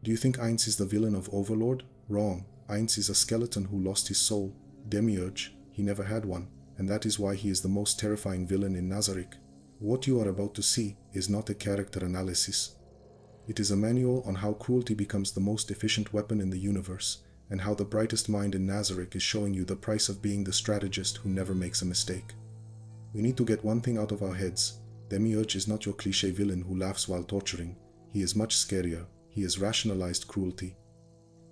Do you think Ainz is the villain of Overlord? Wrong. Ainz is a skeleton who lost his soul. Demiurge, he never had one, and that is why he is the most terrifying villain in Nazarick. What you are about to see is not a character analysis. It is a manual on how cruelty becomes the most efficient weapon in the universe, and how the brightest mind in Nazarick is showing you the price of being the strategist who never makes a mistake. We need to get one thing out of our heads. Demiurge is not your cliché villain who laughs while torturing. He is much scarier. He is rationalized cruelty.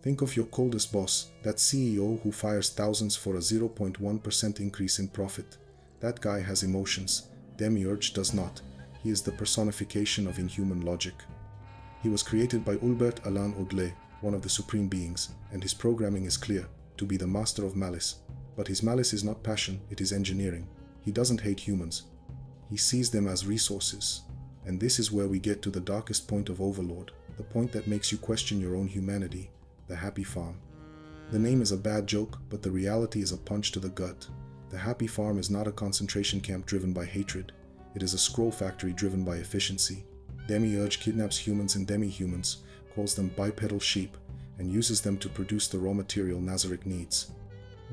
Think of your coldest boss, that CEO who fires thousands for a 0.1% increase in profit. That guy has emotions. Demiurge does not. He is the personification of inhuman logic. He was created by Ulbert one of the supreme beings, and his programming is clear, to be the master of malice. But his malice is not passion, it is engineering. He doesn't hate humans. He sees them as resources. And this is where we get to the darkest point of Overlord, the point that makes you question your own humanity, the Happy Farm. The name is a bad joke, but the reality is a punch to the gut. The Happy Farm is not a concentration camp driven by hatred. It is a scroll factory driven by efficiency. Demiurge kidnaps humans and demi-humans, calls them bipedal sheep, and uses them to produce the raw material Nazarick needs.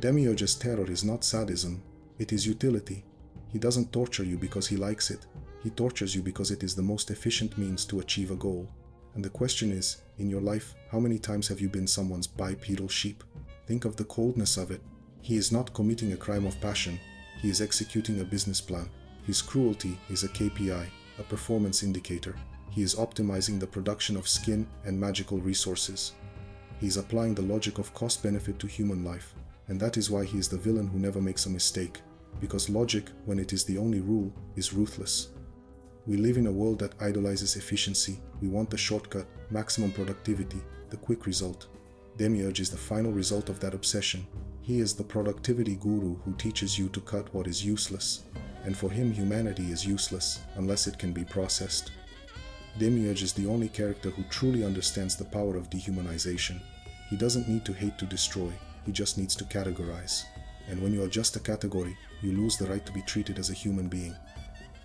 Demiurge's terror is not sadism, it is utility. He doesn't torture you because he likes it. He tortures you because it is the most efficient means to achieve a goal. And the question is, in your life, how many times have you been someone's bipedal sheep? Think of the coldness of it. He is not committing a crime of passion. He is executing a business plan. His cruelty is a KPI, a performance indicator. He is optimizing the production of skin and magical resources. He is applying the logic of cost-benefit to human life. And that is why he is the villain who never makes a mistake. Because logic, when it is the only rule, is ruthless. We live in a world that idolizes efficiency. We want the shortcut, maximum productivity, the quick result. Demiurge is the final result of that obsession. He is the productivity guru who teaches you to cut what is useless. And for him, humanity is useless unless it can be processed. Demiurge is the only character who truly understands the power of dehumanization. He doesn't need to hate to destroy, he just needs to categorize. And when you are just a category, you lose the right to be treated as a human being.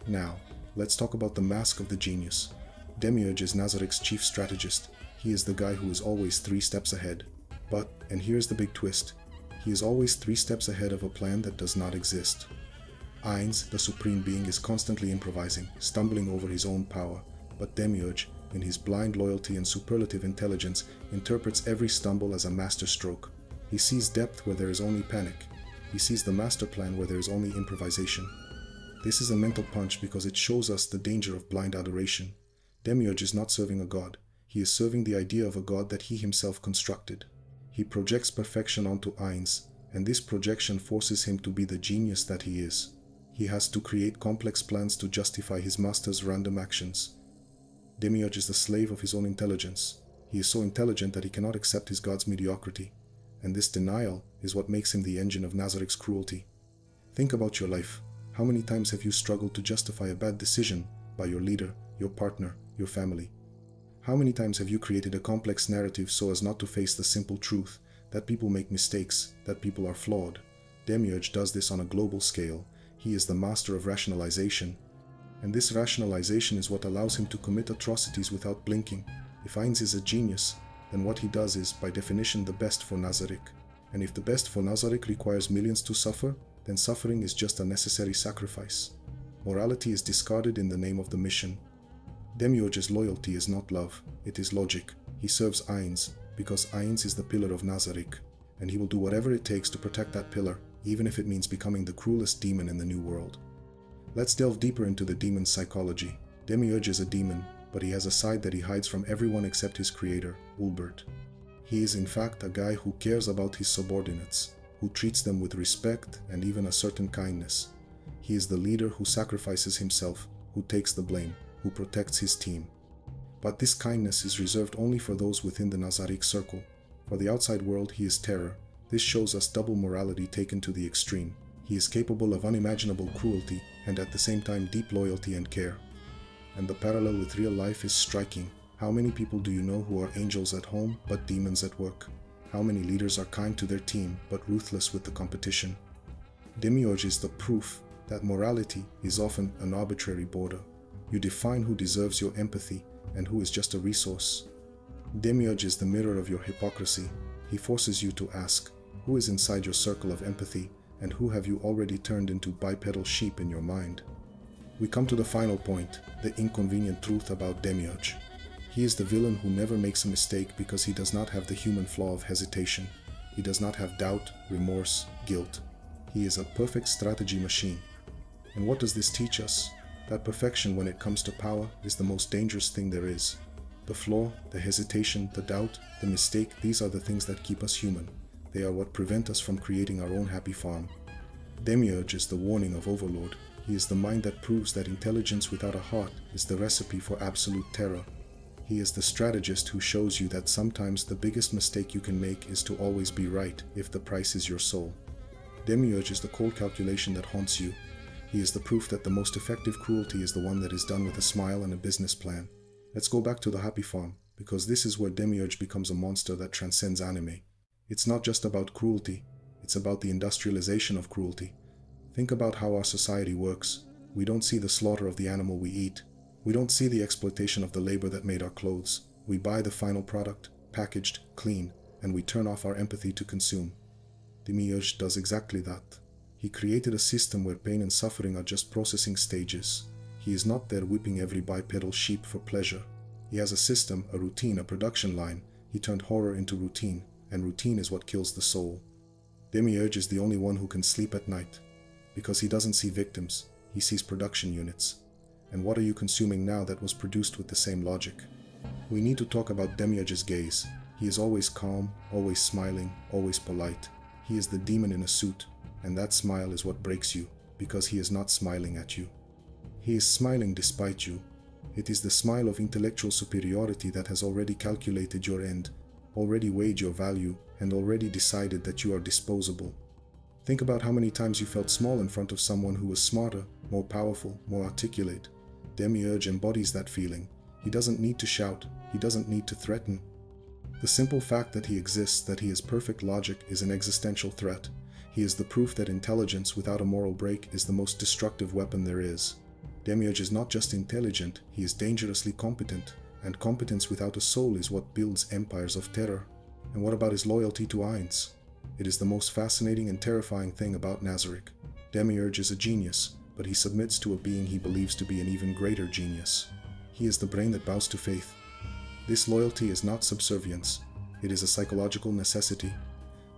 Now, let's talk about the mask of the genius. Demiurge is Nazarick's chief strategist. He is the guy who is always 3 steps ahead. But, and here's the big twist, he is always 3 steps ahead of a plan that does not exist. Ainz, the supreme being, is constantly improvising, stumbling over his own power. But Demiurge, in his blind loyalty and superlative intelligence, interprets every stumble as a masterstroke. He sees depth where there is only panic. He sees the master plan where there is only improvisation. This is a mental punch because it shows us the danger of blind adoration. Demiurge is not serving a god. He is serving the idea of a god that he himself constructed. He projects perfection onto Ainz, and this projection forces him to be the genius that he is. He has to create complex plans to justify his master's random actions. Demiurge is the slave of his own intelligence. He is so intelligent that he cannot accept his god's mediocrity. And this denial is what makes him the engine of Nazarick's cruelty. Think about your life. How many times have you struggled to justify a bad decision by your leader, your partner, your family? How many times have you created a complex narrative so as not to face the simple truth that people make mistakes, that people are flawed? Demiurge does this on a global scale. He is the master of rationalization. And this rationalization is what allows him to commit atrocities without blinking. If Ainz is a genius, then what he does is, by definition, the best for Nazarick. And if the best for Nazarick requires millions to suffer, then suffering is just a necessary sacrifice. Morality is discarded in the name of the mission. Demiurge's loyalty is not love, it is logic. He serves Ainz because Ainz is the pillar of Nazarick, and he will do whatever it takes to protect that pillar, even if it means becoming the cruelest demon in the new world. Let's delve deeper into the demon's psychology. Demiurge is a demon, but he has a side that he hides from everyone except his creator, Ulbert. He is in fact a guy who cares about his subordinates, who treats them with respect and even a certain kindness. He is the leader who sacrifices himself, who takes the blame, who protects his team. But this kindness is reserved only for those within the Nazarick circle. For the outside world, he is terror. This shows us double morality taken to the extreme. He is capable of unimaginable cruelty and at the same time deep loyalty and care. And the parallel with real life is striking. How many people do you know who are angels at home but demons at work? How many leaders are kind to their team but ruthless with the competition? Demiurge is the proof that morality is often an arbitrary border. You define who deserves your empathy and who is just a resource. Demiurge is the mirror of your hypocrisy. He forces you to ask, who is inside your circle of empathy, and who have you already turned into bipedal sheep in your mind? We come to the final point, the inconvenient truth about Demiurge. He is the villain who never makes a mistake because he does not have the human flaw of hesitation. He does not have doubt, remorse, guilt. He is a perfect strategy machine. And what does this teach us? That perfection when it comes to power is the most dangerous thing there is. The flaw, the hesitation, the doubt, the mistake, these are the things that keep us human. They are what prevent us from creating our own happy farm. Demiurge is the warning of Overlord. He is the mind that proves that intelligence without a heart is the recipe for absolute terror. He is the strategist who shows you that sometimes the biggest mistake you can make is to always be right if the price is your soul. Demiurge is the cold calculation that haunts you. He is the proof that the most effective cruelty is the one that is done with a smile and a business plan. Let's go back to the happy farm, because this is where Demiurge becomes a monster that transcends anime. It's not just about cruelty, it's about the industrialization of cruelty. Think about how our society works. We don't see the slaughter of the animal we eat. We don't see the exploitation of the labor that made our clothes. We buy the final product, packaged, clean, and we turn off our empathy to consume. Demiurge does exactly that. He created a system where pain and suffering are just processing stages. He is not there whipping every bipedal sheep for pleasure. He has a system, a routine, a production line. He turned horror into routine, and routine is what kills the soul. Demiurge is the only one who can sleep at night, because he doesn't see victims, he sees production units. And what are you consuming now that was produced with the same logic? We need to talk about Demiurge's gaze. He is always calm, always smiling, always polite. He is the demon in a suit, and that smile is what breaks you, because he is not smiling at you. He is smiling despite you. It is the smile of intellectual superiority that has already calculated your end, already weighed your value, and already decided that you are disposable. Think about how many times you felt small in front of someone who was smarter, more powerful, more articulate. Demiurge embodies that feeling. He doesn't need to shout. He doesn't need to threaten. The simple fact that he exists, that he has perfect logic, is an existential threat. He is the proof that intelligence without a moral break is the most destructive weapon there is. Demiurge is not just intelligent, he is dangerously competent, and competence without a soul is what builds empires of terror. And what about his loyalty to Ainz? It is the most fascinating and terrifying thing about Nazarick. Demiurge is a genius, but he submits to a being he believes to be an even greater genius. He is the brain that bows to faith. This loyalty is not subservience, it is a psychological necessity.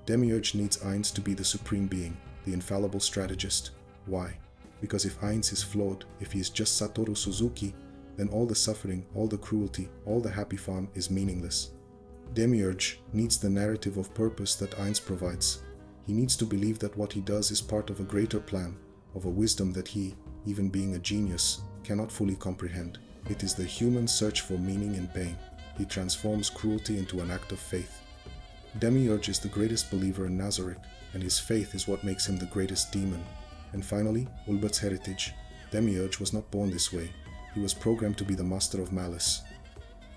Demiurge needs Ainz to be the supreme being, the infallible strategist. Why? Because if Ainz is flawed, if he is just Satoru Suzuki, then all the suffering, all the cruelty, all the happy farm is meaningless. Demiurge needs the narrative of purpose that Ainz provides. He needs to believe that what he does is part of a greater plan, of a wisdom that he, even being a genius, cannot fully comprehend. It is the human search for meaning in pain. He transforms cruelty into an act of faith. Demiurge is the greatest believer in Nazarick, and his faith is what makes him the greatest demon. And finally, Ulbert's heritage. Demiurge was not born this way. He was programmed to be the master of malice.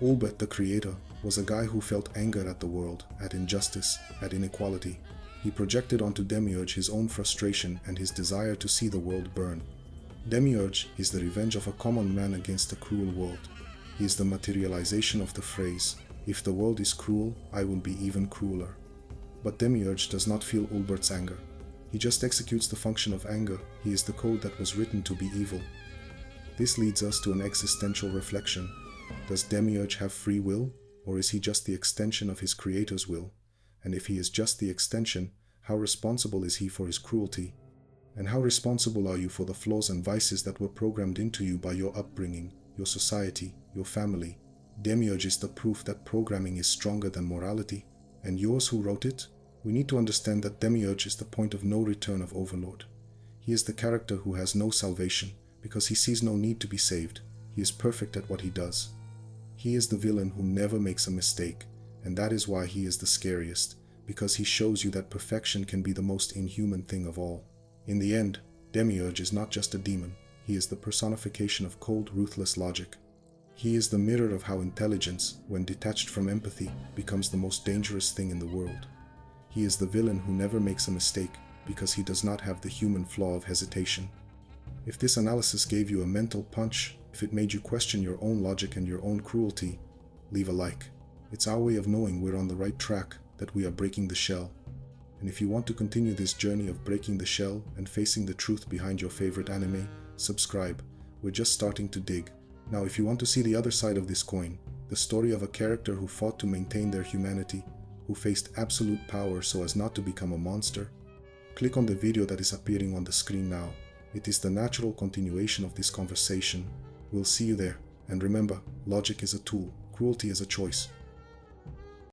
Ulbert, the creator, was a guy who felt anger at the world, at injustice, at inequality. He projected onto Demiurge his own frustration and his desire to see the world burn. Demiurge is the revenge of a common man against a cruel world. He is the materialization of the phrase, "If the world is cruel, I will be even crueler." But Demiurge does not feel Ulbert's anger. He just executes the function of anger. He is the code that was written to be evil. This leads us to an existential reflection. Does Demiurge have free will, or is he just the extension of his creator's will? And if he is just the extension, how responsible is he for his cruelty? And how responsible are you for the flaws and vices that were programmed into you by your upbringing, your society, your family? Demiurge is the proof that programming is stronger than morality. And yours who wrote it? We need to understand that Demiurge is the point of no return of Overlord. He is the character who has no salvation, because he sees no need to be saved. He is perfect at what he does. He is the villain who never makes a mistake, and that is why he is the scariest, because he shows you that perfection can be the most inhuman thing of all. In the end, Demiurge is not just a demon, he is the personification of cold, ruthless logic. He is the mirror of how intelligence, when detached from empathy, becomes the most dangerous thing in the world. He is the villain who never makes a mistake, because he does not have the human flaw of hesitation. If this analysis gave you a mental punch, if it made you question your own logic and your own cruelty, leave a like. It's our way of knowing we're on the right track, that we are breaking the shell. And if you want to continue this journey of breaking the shell and facing the truth behind your favorite anime, subscribe. We're just starting to dig. Now, if you want to see the other side of this coin, the story of a character who fought to maintain their humanity, who faced absolute power so as not to become a monster, click on the video that is appearing on the screen now. It is the natural continuation of this conversation. We'll see you there. And remember, logic is a tool, cruelty is a choice.